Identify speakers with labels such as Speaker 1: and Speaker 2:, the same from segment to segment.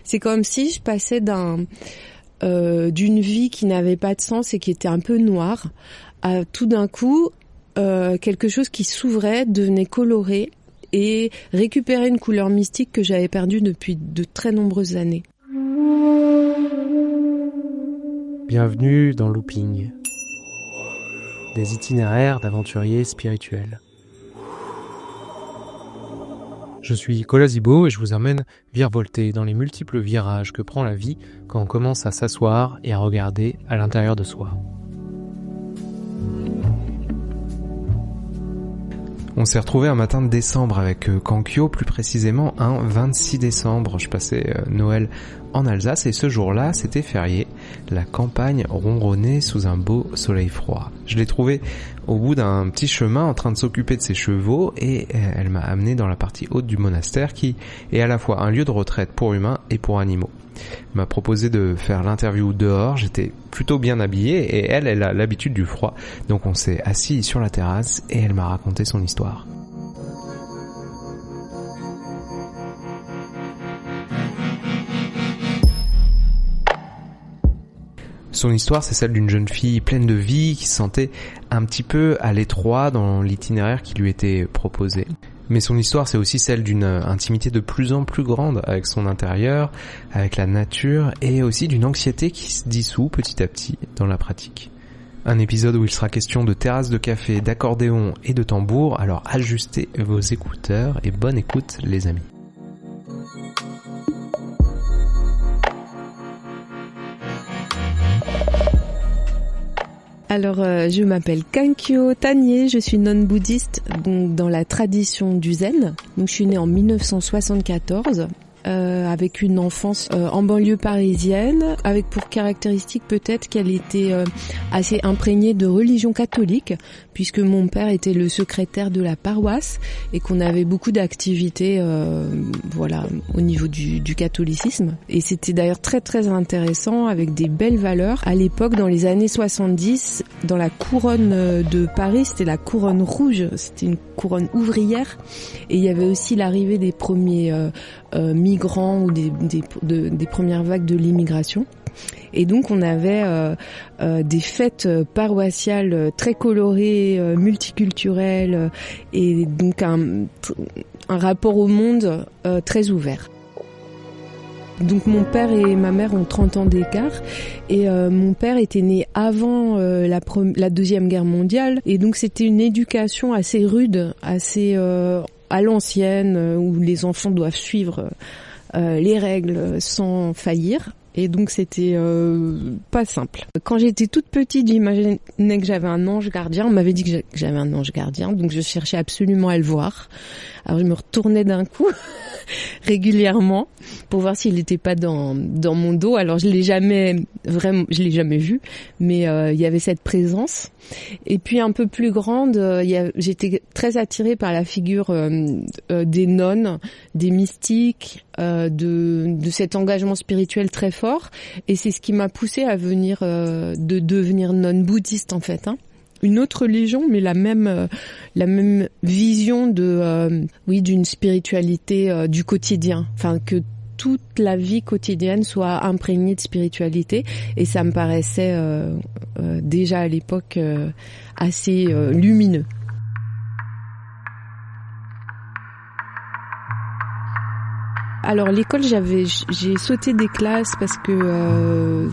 Speaker 1: C'est comme si je passais d'une vie qui n'avait pas de sens et qui était un peu noire à tout d'un coup quelque chose qui s'ouvrait, devenait coloré et récupérait une couleur mystique que j'avais perdue depuis de très nombreuses années.
Speaker 2: Bienvenue dans Looping, des itinéraires d'aventuriers spirituels. Je suis Colas Zibo et je vous emmène virevolter dans les multiples virages que prend la vie quand on commence à s'asseoir et à regarder à l'intérieur de soi. On s'est retrouvé un matin de décembre avec Kankyo, plus précisément un 26 décembre. Je passais Noël en Alsace et ce jour-là, c'était férié. La campagne ronronnait sous un beau soleil froid. Je l'ai trouvée au bout d'un petit chemin en train de s'occuper de ses chevaux et elle m'a amené dans la partie haute du monastère qui est à la fois un lieu de retraite pour humains et pour animaux. Elle m'a proposé de faire l'interview dehors, j'étais plutôt bien habillé et elle a l'habitude du froid. Donc on s'est assis sur la terrasse et elle m'a raconté son histoire. Son histoire, c'est celle d'une jeune fille pleine de vie qui se sentait un petit peu à l'étroit dans l'itinéraire qui lui était proposé. Mais son histoire, c'est aussi celle d'une intimité de plus en plus grande avec son intérieur, avec la nature et aussi d'une anxiété qui se dissout petit à petit dans la pratique. Un épisode où il sera question de terrasses de café, d'accordéon et de tambour, alors ajustez vos écouteurs et bonne écoute les amis.
Speaker 1: Alors, je m'appelle Kankyo Tanier, je suis nonne bouddhiste donc dans la tradition du zen. Donc, je suis née en 1974 avec une enfance en banlieue parisienne, avec pour caractéristique peut-être qu'elle était assez imprégnée de religion catholique, puisque mon père était le secrétaire de la paroisse et qu'on avait beaucoup d'activités au niveau du catholicisme. Et c'était d'ailleurs très très intéressant avec des belles valeurs. À l'époque, dans les années 70, dans la couronne de Paris, c'était la couronne rouge, c'était une couronne ouvrière et il y avait aussi l'arrivée des premiers migrants ou des premières vagues de l'immigration. Et donc on avait des fêtes paroissiales très colorées, multiculturelles et donc un rapport au monde très ouvert. Donc mon père et ma mère ont 30 ans d'écart et mon père était né avant la Deuxième Guerre mondiale et donc c'était une éducation assez rude, assez à l'ancienne où les enfants doivent suivre les règles sans faillir. Et donc c'était pas simple. Quand j'étais toute petite, j'imaginais que j'avais un ange gardien. On m'avait dit que j'avais un ange gardien, donc je cherchais absolument à le voir. Alors je me retournais d'un coup régulièrement pour voir s'il n'était pas dans mon dos. Alors je l'ai jamais vu, mais il y avait cette présence. Et puis un peu plus grande, j'étais très attirée par la figure des nonnes, des mystiques, de cet engagement spirituel très fort. Et c'est ce qui m'a poussée à de devenir nonne bouddhiste en fait. Une autre religion, mais la même vision d'une spiritualité du quotidien. Enfin, que toute la vie quotidienne soit imprégnée de spiritualité. Et ça me paraissait déjà à l'époque assez lumineux. Alors l'école, j'ai sauté des classes parce que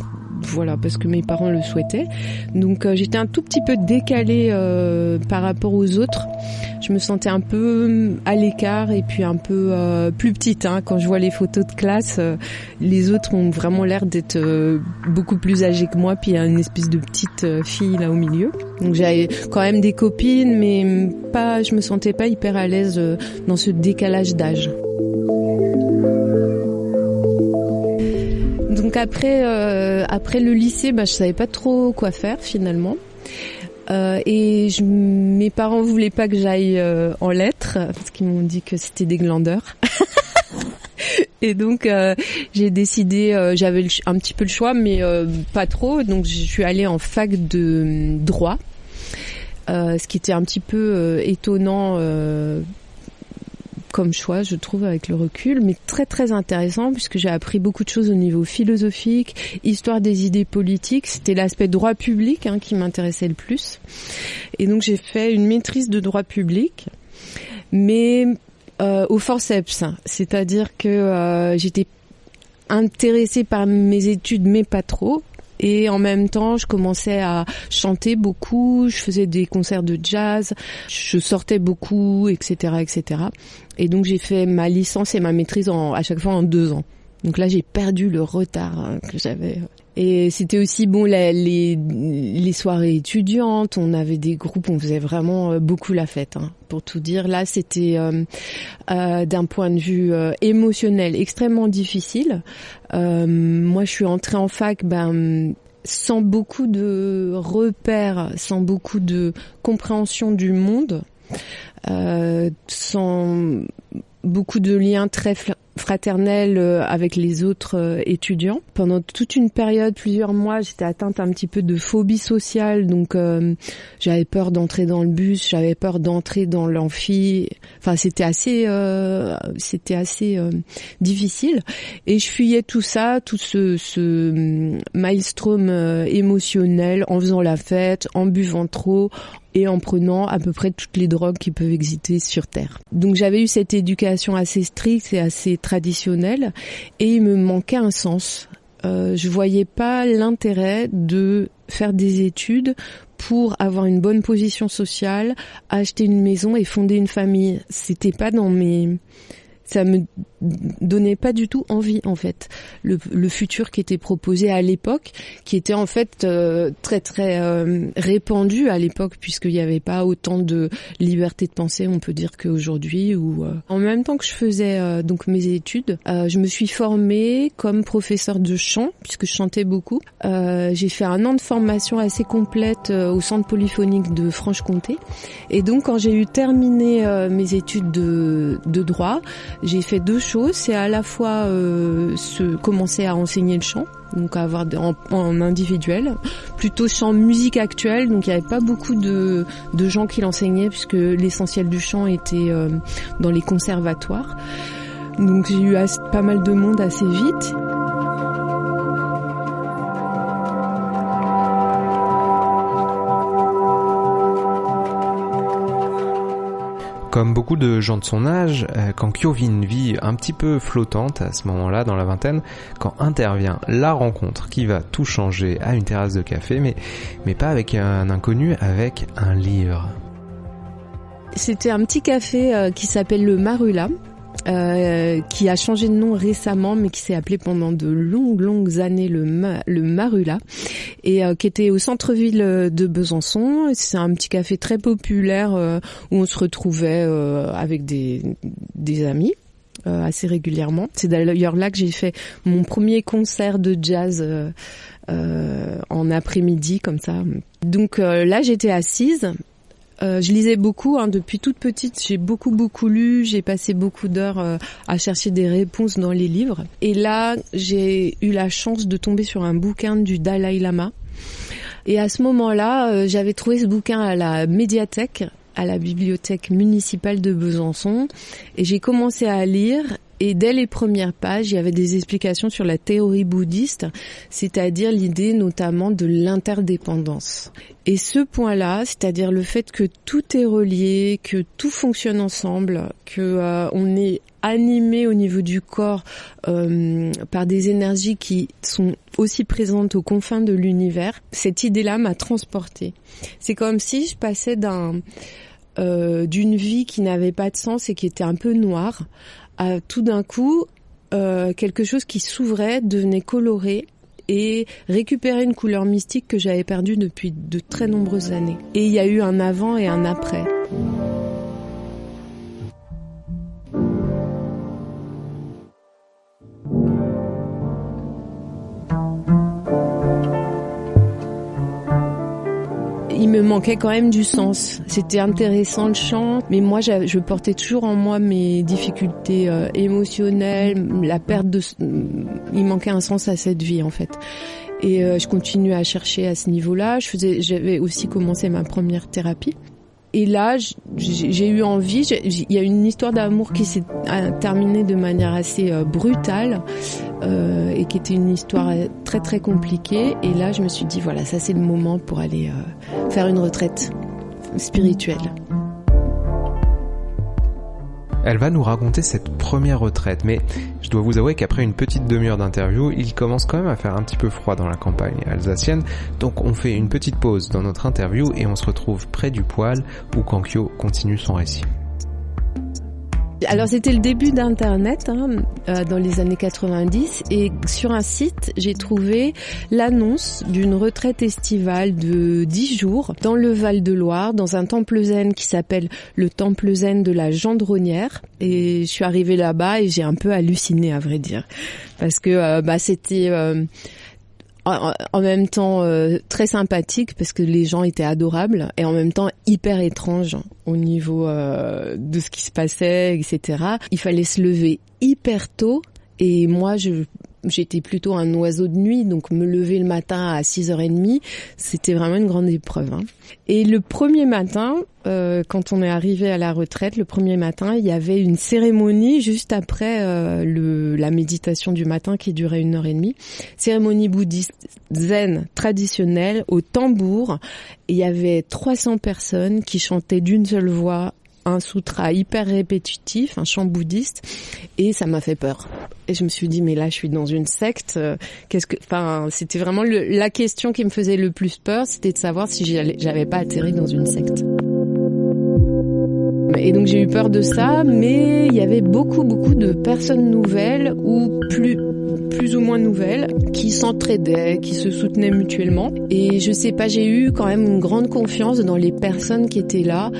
Speaker 1: mes parents le souhaitaient. Donc j'étais un tout petit peu décalée par rapport aux autres. Je me sentais un peu à l'écart et puis un peu plus petite. Quand je vois les photos de classe, les autres ont vraiment l'air d'être beaucoup plus âgées que moi. Puis il y a une espèce de petite fille là au milieu. Donc j'avais quand même des copines, mais je me sentais pas hyper à l'aise dans ce décalage d'âge. Donc après le lycée, je savais pas trop quoi faire finalement. Et mes parents voulaient pas que j'aille en lettres parce qu'ils m'ont dit que c'était des glandeurs. Et donc j'ai décidé, j'avais un petit peu le choix, mais pas trop. Donc je suis allée en fac de droit, ce qui était un petit peu étonnant comme choix, je trouve, avec le recul, mais très très intéressant puisque j'ai appris beaucoup de choses au niveau philosophique, histoire des idées politiques. C'était l'aspect droit public qui m'intéressait le plus. Et donc j'ai fait une maîtrise de droit public, mais au forceps, c'est-à-dire que j'étais intéressée par mes études, mais pas trop. Et en même temps, je commençais à chanter beaucoup, je faisais des concerts de jazz, je sortais beaucoup, etc., etc. Et donc j'ai fait ma licence et ma maîtrise à chaque fois en 2 ans. Donc là, j'ai perdu le retard que j'avais. Et c'était aussi les soirées étudiantes. On avait des groupes, on faisait vraiment beaucoup la fête. Pour tout dire, là, c'était d'un point de vue émotionnel extrêmement difficile. Moi, je suis entrée en fac, sans beaucoup de repères, sans beaucoup de compréhension du monde, sans beaucoup de liens très fraternelle avec les autres étudiants. Pendant toute une période, plusieurs mois, j'étais atteinte un petit peu de phobie sociale, donc j'avais peur d'entrer dans le bus, j'avais peur d'entrer dans l'amphi. Enfin, c'était assez difficile. Et je fuyais tout ça, tout ce maelstrom émotionnel, en faisant la fête, en buvant trop, et en prenant à peu près toutes les drogues qui peuvent exister sur Terre. Donc j'avais eu cette éducation assez stricte et assez traditionnelle, et il me manquait un sens. Je voyais pas l'intérêt de faire des études pour avoir une bonne position sociale, acheter une maison et fonder une famille. C'était pas ça me donnait pas du tout envie, en fait, le futur qui était proposé à l'époque, qui était en fait très très répandu à l'époque, puisqu'il n'y avait pas autant de liberté de penser, on peut dire, qu'aujourd'hui. En même temps que je faisais donc mes études, je me suis formée comme professeure de chant, puisque je chantais beaucoup. J'ai fait 1 an de formation assez complète au Centre polyphonique de Franche-Comté, et donc quand j'ai eu terminé mes études de droit, j'ai fait 2 choses. C'est à la fois commencer à enseigner le chant, donc à avoir en individuel, plutôt chant musique actuelle, donc il n'y avait pas beaucoup de gens qui l'enseignaient, puisque l'essentiel du chant était dans les conservatoires. Donc j'ai eu pas mal de monde assez vite.
Speaker 2: Comme beaucoup de gens de son âge, Kankyo vit une vie un petit peu flottante à ce moment-là, dans la vingtaine, quand intervient la rencontre qui va tout changer à une terrasse de café, mais pas avec un inconnu, avec un livre.
Speaker 1: C'était un petit café qui s'appelle le Marula, qui a changé de nom récemment, mais qui s'est appelé pendant de longues années le Marula, et qui était au centre-ville de Besançon. C'est un petit café très populaire où on se retrouvait avec des amis assez régulièrement. C'est d'ailleurs là que j'ai fait mon premier concert de jazz en après-midi, comme ça. Donc là, j'étais assise. Je lisais beaucoup, depuis toute petite, j'ai beaucoup lu, j'ai passé beaucoup d'heures à chercher des réponses dans les livres. Et là, j'ai eu la chance de tomber sur un bouquin du Dalai Lama. Et à ce moment-là, j'avais trouvé ce bouquin à la médiathèque, à la bibliothèque municipale de Besançon, et j'ai commencé à lire. Et dès les premières pages, il y avait des explications sur la théorie bouddhiste, c'est-à-dire l'idée notamment de l'interdépendance. Et ce point-là, c'est-à-dire le fait que tout est relié, que tout fonctionne ensemble, que on est animé au niveau du corps par des énergies qui sont aussi présentes aux confins de l'univers, cette idée-là m'a transportée. C'est comme si je passais d'une vie qui n'avait pas de sens et qui était un peu noire, à tout d'un coup quelque chose qui s'ouvrait, devenait coloré et récupérait une couleur mystique que j'avais perdue depuis de très nombreuses années. Et il y a eu un avant et un après. Il me manquait quand même du sens. C'était intéressant le chant, mais moi je portais toujours en moi mes difficultés émotionnelles, la perte il manquait un sens à cette vie en fait. Et je continuais à chercher à ce niveau-là. J'avais aussi commencé ma première thérapie. Et là, j'ai eu envie. Il y a une histoire d'amour qui s'est terminée de manière assez brutale et qui était une histoire très très compliquée. Et là, je me suis dit voilà, ça c'est le moment pour aller faire une retraite spirituelle.
Speaker 2: Elle va nous raconter cette première retraite, mais je dois vous avouer qu'après une petite demi-heure d'interview, il commence quand même à faire un petit peu froid dans la campagne alsacienne, donc on fait une petite pause dans notre interview et on se retrouve près du poêle où Kankyo continue son récit.
Speaker 1: Alors c'était le début d'Internet dans les années 90 et sur un site j'ai trouvé l'annonce d'une retraite estivale de 10 jours dans le Val-de-Loire, dans un temple zen qui s'appelle le temple zen de la Gendronnière, et je suis arrivée là-bas et j'ai un peu halluciné à vrai dire parce que c'était en même temps très sympathique parce que les gens étaient adorables et en même temps hyper étrange au niveau de ce qui se passait, etc. Il fallait se lever hyper tôt et moi j'étais plutôt un oiseau de nuit, donc me lever le matin à 6h30, c'était vraiment une grande épreuve. Et le premier matin, quand on est arrivé à la retraite, le premier matin, il y avait une cérémonie juste après la méditation du matin qui durait 1h30. Cérémonie bouddhiste zen traditionnelle au tambour. Et il y avait 300 personnes qui chantaient d'une seule voix un sutra hyper répétitif, un chant bouddhiste, et ça m'a fait peur. Et je me suis dit, mais là, je suis dans une secte. C'était vraiment la question qui me faisait le plus peur, c'était de savoir si j'avais pas atterri dans une secte. Et donc j'ai eu peur de ça, mais il y avait beaucoup de personnes nouvelles ou plus ou moins nouvelles qui s'entraidaient, qui se soutenaient mutuellement. Et je sais pas, j'ai eu quand même une grande confiance dans les personnes qui étaient là,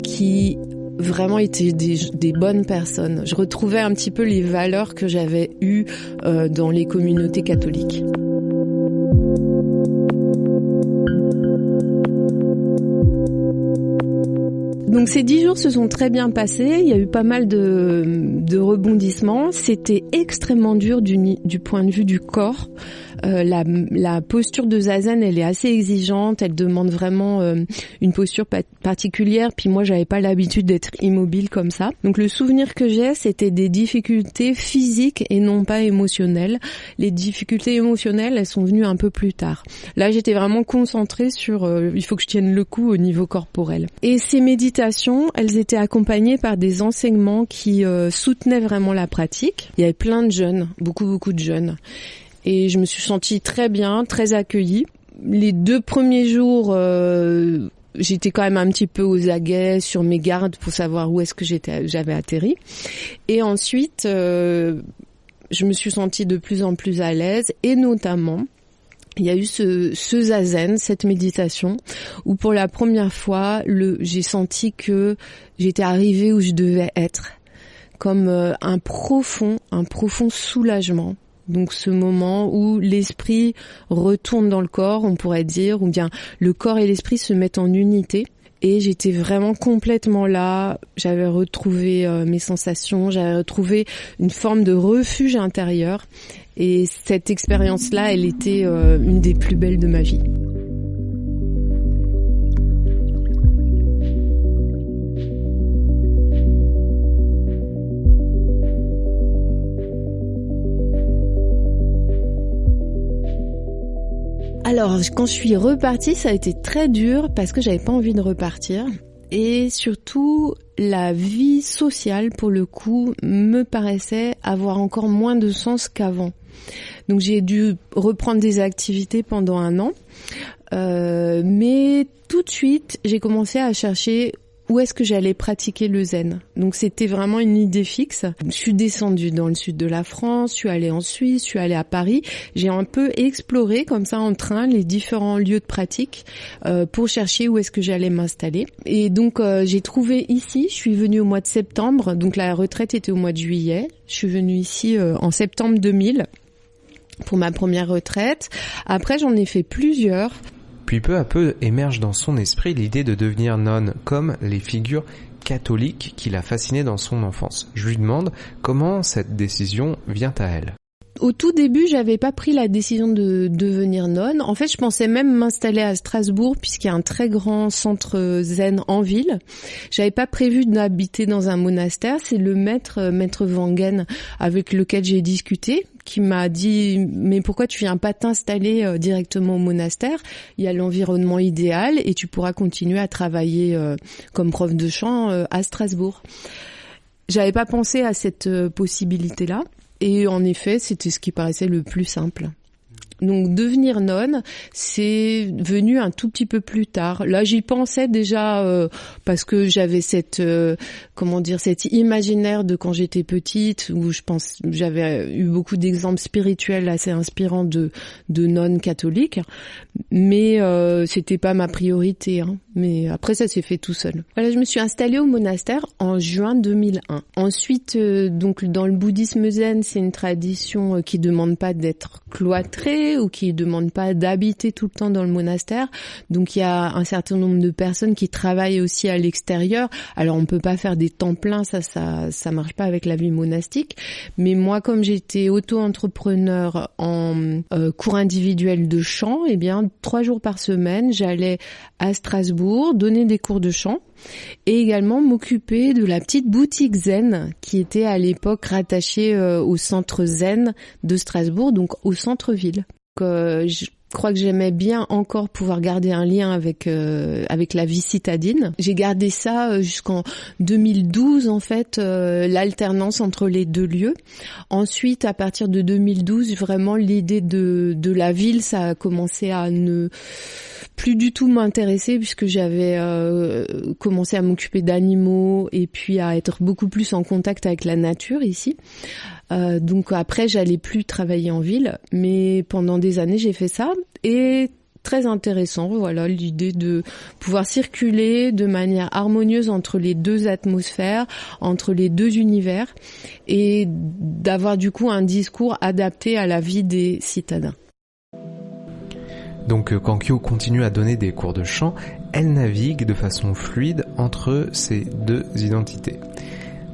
Speaker 1: qui vraiment étaient des bonnes personnes. Je retrouvais un petit peu les valeurs que j'avais eues dans les communautés catholiques. Donc ces 10 jours se sont très bien passés, il y a eu pas mal de rebondissements, c'était extrêmement dur du point de vue du corps. La posture de zazen, elle est assez exigeante, elle demande vraiment une posture particulière, puis moi j'avais pas l'habitude d'être immobile comme ça. Donc le souvenir que j'ai, c'était des difficultés physiques et non pas émotionnelles. Les difficultés émotionnelles, elles sont venues un peu plus tard. Là j'étais vraiment concentrée sur il faut que je tienne le coup au niveau corporel. Et ces méditations, elles étaient accompagnées par des enseignements qui soutenaient vraiment la pratique. Il y avait plein de jeunes, beaucoup de jeunes. Et je me suis sentie très bien, très accueillie. Les 2 premiers jours, j'étais quand même un petit peu aux aguets, sur mes gardes pour savoir où est-ce que j'avais atterri. Et ensuite, je me suis sentie de plus en plus à l'aise. Et notamment, il y a eu ce zazen, cette méditation, où pour la première fois, j'ai senti que j'étais arrivée où je devais être. Comme un profond soulagement. Donc ce moment où l'esprit retourne dans le corps, on pourrait dire, ou bien le corps et l'esprit se mettent en unité. Et j'étais vraiment complètement là, j'avais retrouvé mes sensations, j'avais retrouvé une forme de refuge intérieur. Et cette expérience-là, elle était une des plus belles de ma vie. Alors, quand je suis repartie, ça a été très dur parce que j'avais pas envie de repartir. Et surtout, la vie sociale, pour le coup, me paraissait avoir encore moins de sens qu'avant. Donc j'ai dû reprendre des activités pendant 1 an. Mais tout de suite, j'ai commencé à chercher où est-ce que j'allais pratiquer le zen. Donc c'était vraiment une idée fixe. Je suis descendue dans le sud de la France, je suis allée en Suisse, je suis allée à Paris. J'ai un peu exploré comme ça en train les différents lieux de pratique pour chercher où est-ce que j'allais m'installer. Et donc j'ai trouvé ici, je suis venue au mois de septembre, donc la retraite était au mois de juillet. Je suis venue ici en septembre 2000 pour ma première retraite. Après j'en ai fait plusieurs.
Speaker 2: Puis peu à peu émerge dans son esprit l'idée de devenir nonne, comme les figures catholiques qui l'a fasciné dans son enfance. Je lui demande comment cette décision vient à elle.
Speaker 1: Au tout début, j'avais pas pris la décision de devenir nonne. En fait, je pensais même m'installer à Strasbourg puisqu'il y a un très grand centre zen en ville. J'avais pas prévu d'habiter dans un monastère. C'est le maître Wangen avec lequel j'ai discuté qui m'a dit mais pourquoi tu viens pas t'installer directement au monastère ? Il y a l'environnement idéal et tu pourras continuer à travailler comme prof de chant à Strasbourg. J'avais pas pensé à cette possibilité-là. Et en effet, c'était ce qui paraissait le plus simple. Donc devenir nonne, c'est venu un tout petit peu plus tard. Là, j'y pensais déjà parce que j'avais cet imaginaire de quand j'étais petite où j'avais eu beaucoup d'exemples spirituels assez inspirants de nonnes catholiques, mais c'était pas ma priorité. Mais après, ça s'est fait tout seul. Voilà, je me suis installée au monastère en juin 2001. Ensuite, donc dans le bouddhisme zen, c'est une tradition qui demande pas d'être cloîtrée ou qui demande pas d'habiter tout le temps dans le monastère. Donc il y a un certain nombre de personnes qui travaillent aussi à l'extérieur. Alors on peut pas faire des temps pleins, ça marche pas avec la vie monastique. Mais moi, comme j'étais auto-entrepreneur en cours individuel de chant, 3 jours par semaine, j'allais à Strasbourg donner des cours de chant et également m'occuper de la petite boutique zen qui était à l'époque rattachée au centre zen de Strasbourg, donc au centre-ville. Je crois que j'aimais bien encore pouvoir garder un lien avec la vie citadine. J'ai gardé ça jusqu'en 2012 en fait, l'alternance entre les deux lieux. Ensuite, à partir de 2012, vraiment l'idée de la ville, ça a commencé à ne plus du tout m'intéresser puisque j'avais commencé à m'occuper d'animaux et puis à être beaucoup plus en contact avec la nature ici. Donc après, j'allais plus travailler en ville, mais pendant des années, j'ai fait ça et très intéressant, voilà, l'idée de pouvoir circuler de manière harmonieuse entre les deux atmosphères, entre les deux univers et d'avoir du coup un discours adapté à la vie des citadins.
Speaker 2: Donc Kankyo continue à donner des cours de chant, elle navigue de façon fluide entre ces deux identités.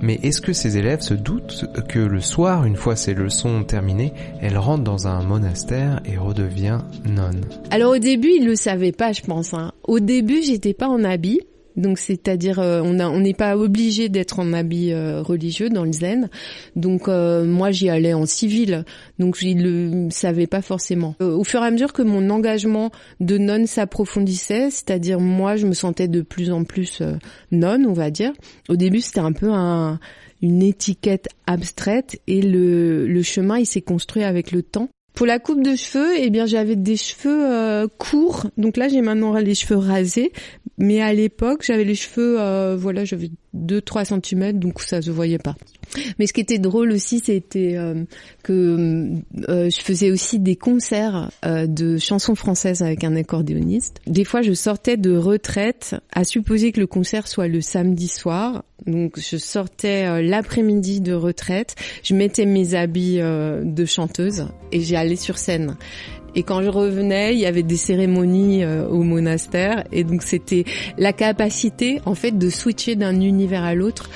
Speaker 2: Mais est-ce que ces élèves se doutent que le soir, une fois ces leçons terminées, elle rentre dans un monastère et redevient nonne ?
Speaker 1: Alors au début, ils le savaient pas, je pense. Au début, j'étais pas en habit. Donc c'est-à-dire on n'est pas obligé d'être en habit religieux dans le zen. Donc moi j'y allais en civil. Donc ils le savaient pas forcément. Au fur et à mesure que mon engagement de nonne s'approfondissait, c'est-à-dire moi je me sentais de plus en plus nonne, on va dire. Au début c'était un peu une étiquette abstraite et le chemin il s'est construit avec le temps. Pour la coupe de cheveux, j'avais des cheveux courts. Donc là, j'ai maintenant les cheveux rasés. Mais à l'époque, j'avais les cheveux, j'avais 2-3 cm, donc ça se voyait pas. Mais ce qui était drôle aussi, c'était que je faisais aussi des concerts de chansons françaises avec un accordéoniste. Des fois, je sortais de retraite, à supposer que le concert soit le samedi soir. Donc, je sortais l'après-midi de retraite, je mettais mes habits de chanteuse et j'allais sur scène. Et quand je revenais, il y avait des cérémonies au monastère et donc c'était la capacité en fait de switcher d'un univers à l'autre.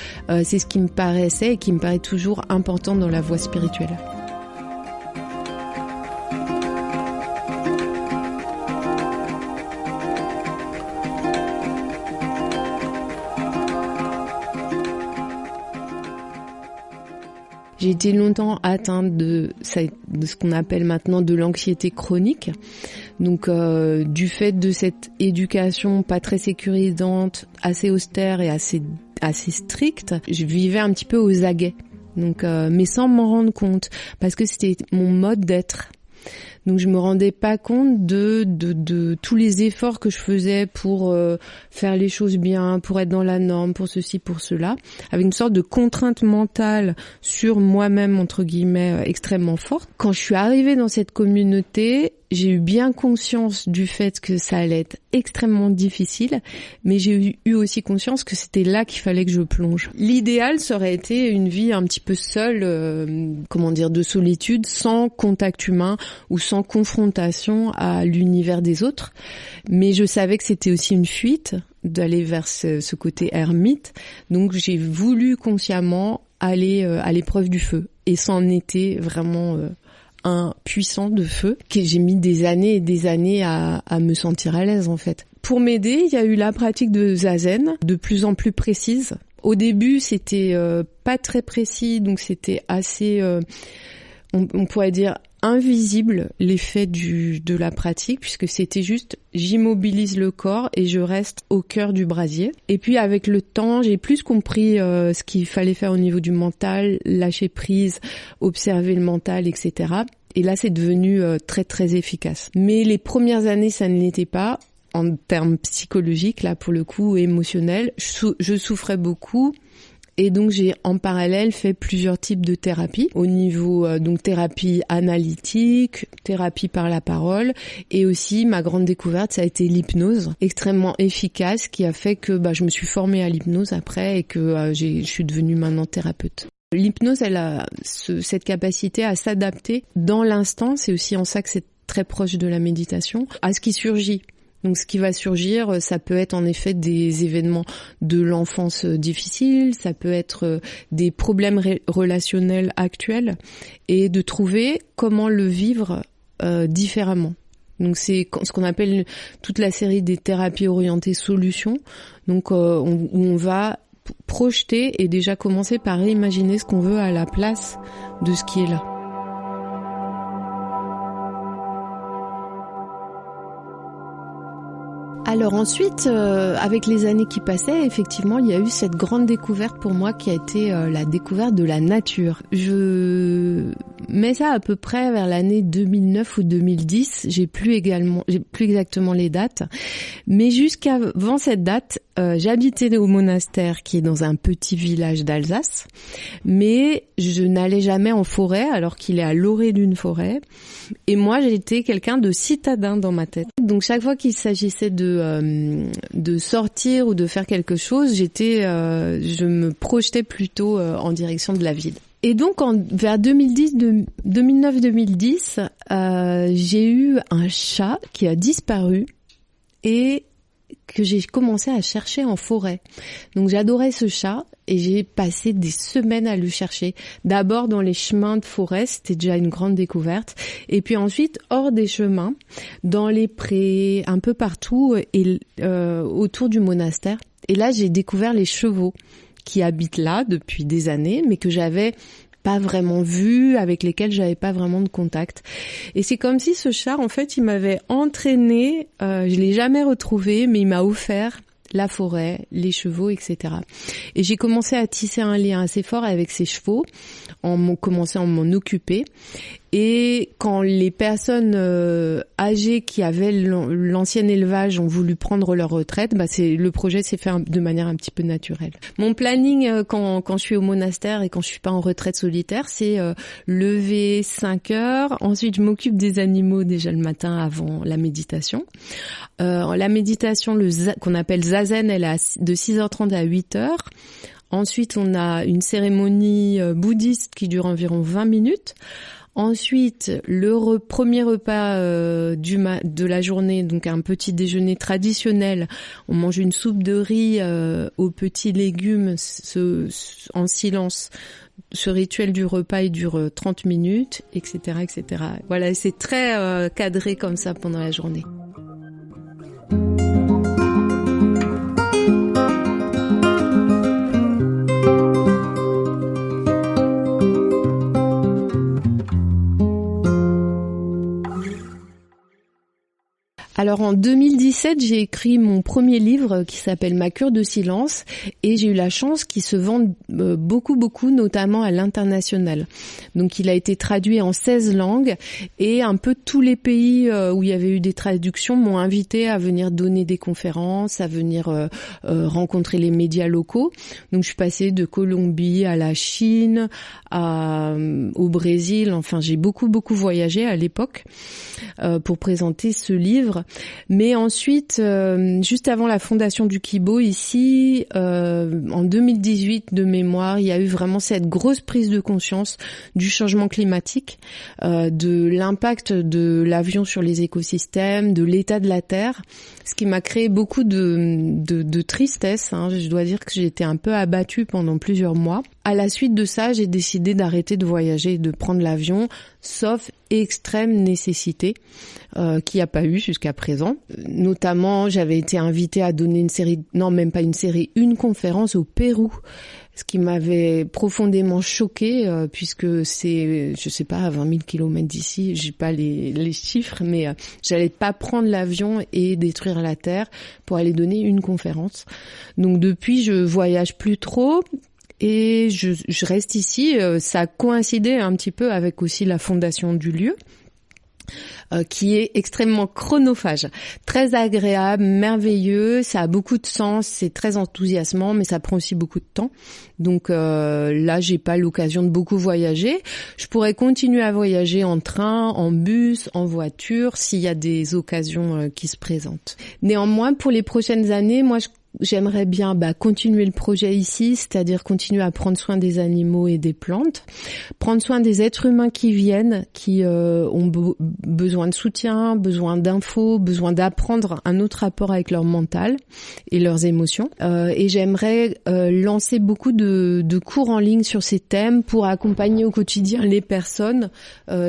Speaker 1: C'est ce qui me paraissait et qui me paraît toujours important dans la voie spirituelle. J'ai été longtemps atteinte de ce qu'on appelle maintenant de l'anxiété chronique. Donc du fait de cette éducation pas très sécurisante, assez austère et assez stricte, je vivais un petit peu aux aguets. Donc mais sans m'en rendre compte parce que c'était mon mode d'être. Donc je me rendais pas compte de tous les efforts que je faisais pour faire les choses bien, pour être dans la norme, pour ceci, pour cela, avec une sorte de contrainte mentale sur moi-même entre guillemets extrêmement forte. Quand je suis arrivée dans cette communauté, j'ai eu bien conscience du fait que ça allait être extrêmement difficile, mais j'ai eu aussi conscience que c'était là qu'il fallait que je plonge. L'idéal, ça aurait été une vie un petit peu seule, de solitude, sans contact humain ou sans confrontation à l'univers des autres. Mais je savais que c'était aussi une fuite d'aller vers ce côté ermite, donc j'ai voulu consciemment aller à l'épreuve du feu. Et c'en était vraiment 1 puissant de feu, que j'ai mis des années et des années à me sentir à l'aise en fait. Pour m'aider, il y a eu la pratique de zazen, de plus en plus précise. Au début, c'était pas très précis, donc c'était assez, on pourrait dire, invisible l'effet de la pratique, puisque c'était juste j'immobilise le corps et je reste au cœur du brasier. Et puis avec le temps, j'ai plus compris ce qu'il fallait faire au niveau du mental, lâcher prise, observer le mental, etc. Et là, c'est devenu très très efficace. Mais les premières années, ça ne l'était pas. En termes psychologiques, là pour le coup émotionnel, je souffrais beaucoup. Et donc j'ai en parallèle fait plusieurs types de thérapies au niveau donc thérapie analytique, thérapie par la parole, et aussi ma grande découverte ça a été l'hypnose, extrêmement efficace, qui a fait que je me suis formée à l'hypnose après et que je suis devenue maintenant thérapeute. L'hypnose, elle a cette capacité à s'adapter dans l'instant, c'est aussi en ça que c'est très proche de la méditation, à ce qui surgit. Donc ce qui va surgir, ça peut être en effet des événements de l'enfance difficiles, ça peut être des problèmes relationnels actuels, et de trouver comment le vivre différemment. Donc c'est ce qu'on appelle toute la série des thérapies orientées solutions, donc où on va projeter et déjà commencer par imaginer ce qu'on veut à la place de ce qui est là. Alors ensuite, avec les années qui passaient, effectivement, il y a eu cette grande découverte pour moi qui a été la découverte de la nature. Je mets ça à peu près vers l'année 2009 ou 2010. J'ai plus exactement les dates, mais jusqu'avant cette date, j'habitais au monastère qui est dans un petit village d'Alsace, mais je n'allais jamais en forêt alors qu'il est à l'orée d'une forêt. Et moi, j'étais quelqu'un de citadin dans ma tête. Donc chaque fois qu'il s'agissait de sortir ou de faire quelque chose, je me projetais plutôt en direction de la ville. Et donc vers 2009-2010, j'ai eu un chat qui a disparu et que j'ai commencé à chercher en forêt. Donc j'adorais ce chat et j'ai passé des semaines à le chercher. D'abord dans les chemins de forêt, c'était déjà une grande découverte. Et puis ensuite hors des chemins, dans les prés, un peu partout et autour du monastère. Et là j'ai découvert les chevaux qui habitent là depuis des années, mais que j'avais pas vraiment vu, avec lesquels j'avais pas vraiment de contact. Et c'est comme si ce chat, en fait, il m'avait entraîné, je l'ai jamais retrouvé, mais il m'a offert la forêt, les chevaux, etc. Et j'ai commencé à tisser un lien assez fort avec ces chevaux, commençant à m'en occuper. Et quand les personnes âgées qui avaient l'ancien élevage ont voulu prendre leur retraite, le projet s'est fait de manière un petit peu naturelle. Mon planning quand je suis au monastère et quand je suis pas en retraite solitaire, c'est lever 5 heures. Ensuite, je m'occupe des animaux déjà le matin avant la méditation. La méditation, qu'on appelle zazen, elle est de 6h30 à 8h. Ensuite, on a une cérémonie bouddhiste qui dure environ 20 minutes. Ensuite, le premier repas de la journée, donc un petit déjeuner traditionnel. On mange une soupe de riz aux petits légumes en silence. Ce rituel du repas, il dure 30 minutes, etc., etc. Voilà, c'est très cadré comme ça pendant la journée. Alors en 2017, j'ai écrit mon premier livre qui s'appelle Ma cure de silence et j'ai eu la chance qu'il se vende beaucoup, notamment à l'international. Donc il a été traduit en 16 langues et un peu tous les pays où il y avait eu des traductions m'ont invité à venir donner des conférences, à venir rencontrer les médias locaux. Donc je suis passée de Colombie à la Chine, au Brésil. Enfin, j'ai beaucoup voyagé à l'époque pour présenter ce livre. Mais ensuite, juste avant la fondation du Kibo ici, en 2018 de mémoire, il y a eu vraiment cette grosse prise de conscience du changement climatique, de l'impact de l'avion sur les écosystèmes, de l'état de la Terre, ce qui m'a créé beaucoup de tristesse. Je dois dire que j'ai été un peu abattue pendant plusieurs mois. À la suite de ça, j'ai décidé d'arrêter de voyager et de prendre l'avion, sauf extrême nécessité qu'il n'y a pas eu jusqu'à présent. Notamment, j'avais été invitée à donner une conférence au Pérou, ce qui m'avait profondément choquée, puisque c'est, je sais pas, à 20 000 kilomètres d'ici, j'ai pas les chiffres, mais j'allais pas prendre l'avion et détruire la Terre pour aller donner une conférence. Donc depuis, je voyage plus trop. Et je reste ici. Ça a coïncidé un petit peu avec aussi la fondation du lieu, qui est extrêmement chronophage, très agréable, merveilleux, ça a beaucoup de sens, c'est très enthousiasmant, mais ça prend aussi beaucoup de temps. Donc là, j'ai pas l'occasion de beaucoup voyager. Je pourrais continuer à voyager en train, en bus, en voiture, s'il y a des occasions qui se présentent. Néanmoins, pour les prochaines années, moi, j'aimerais bien continuer le projet ici, c'est-à-dire continuer à prendre soin des animaux et des plantes, prendre soin des êtres humains qui viennent, qui ont besoin de soutien, besoin d'infos, besoin d'apprendre un autre rapport avec leur mental et leurs émotions. Et j'aimerais lancer beaucoup de cours en ligne sur ces thèmes pour accompagner au quotidien les personnes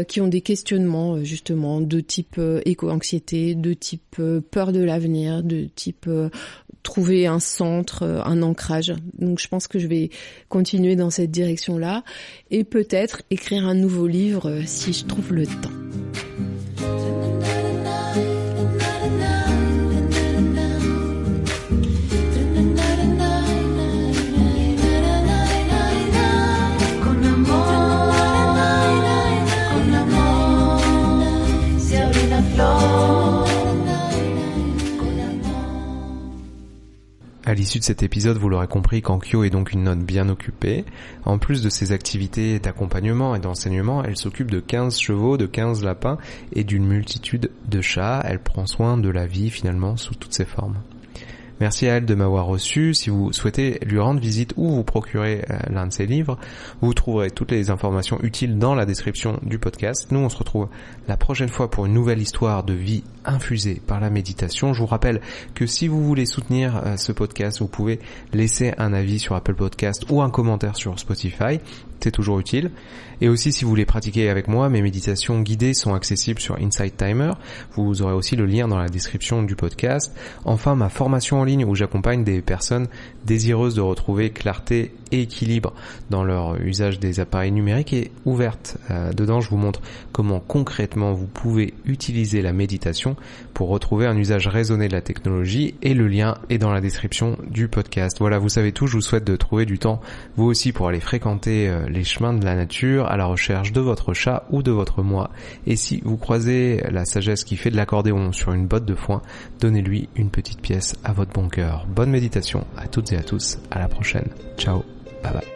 Speaker 1: qui ont des questionnements justement de type éco-anxiété, de type peur de l'avenir, de type trouver un centre, un ancrage. Donc je pense que je vais continuer dans cette direction-là et peut-être écrire un nouveau livre si je trouve le temps.
Speaker 2: À l'issue de cet épisode, vous l'aurez compris, Kankyo est donc une nonne bien occupée. En plus de ses activités d'accompagnement et d'enseignement, elle s'occupe de 15 chevaux, de 15 lapins et d'une multitude de chats. Elle prend soin de la vie finalement sous toutes ses formes. Merci à elle de m'avoir reçu. Si vous souhaitez lui rendre visite ou vous procurer l'un de ses livres, vous trouverez toutes les informations utiles dans la description du podcast. Nous, on se retrouve la prochaine fois pour une nouvelle histoire de vie infusée par la méditation. Je vous rappelle que si vous voulez soutenir ce podcast, vous pouvez laisser un avis sur Apple Podcast ou un commentaire sur Spotify. C'est toujours utile. Et aussi, si vous voulez pratiquer avec moi, mes méditations guidées sont accessibles sur Insight Timer. Vous aurez aussi le lien dans la description du podcast. Enfin, ma formation en ligne où j'accompagne des personnes désireuses de retrouver clarté et équilibre dans leur usage des appareils numériques est ouverte. Dedans, je vous montre comment concrètement vous pouvez utiliser la méditation pour retrouver un usage raisonné de la technologie, et le lien est dans la description du podcast. Voilà, vous savez tout, je vous souhaite de trouver du temps vous aussi pour aller fréquenter les chemins de la nature à la recherche de votre chat ou de votre moi. Et si vous croisez la sagesse qui fait de l'accordéon sur une botte de foin, donnez-lui une petite pièce à votre bon cœur. Bonne méditation à toutes et à tous, à la prochaine. Ciao, bye bye.